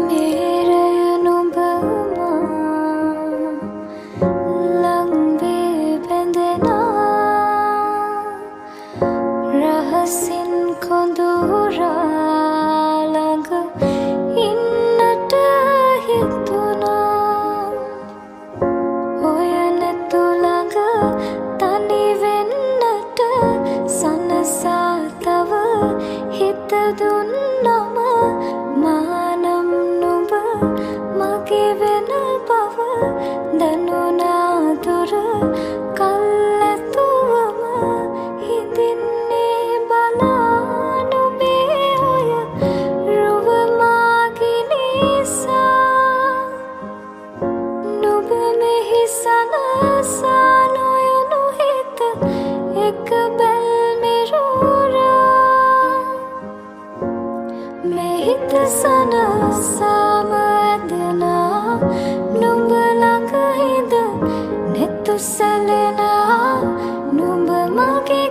मेरे अनुभव लंबे बंदना रहसिन को दूरा लग इन्नट हितुना होयन तुलग तनि वेन्नट सनसा तव हित दुन्नम मानम नुब मगे वेन बव दनुना दुर कल्लතුවම හිඳින්නේ බලා නුඹේ ඔය රුව මාගේ නිසා නුඹ මෙහි සනසා නොයනු හිත එක බැල්මෙරුරා මේ හිත සනසාම ඇදෙනා නුඹ ළඟ හිඳ නෙතු සැලෙනා නුඹ මගේ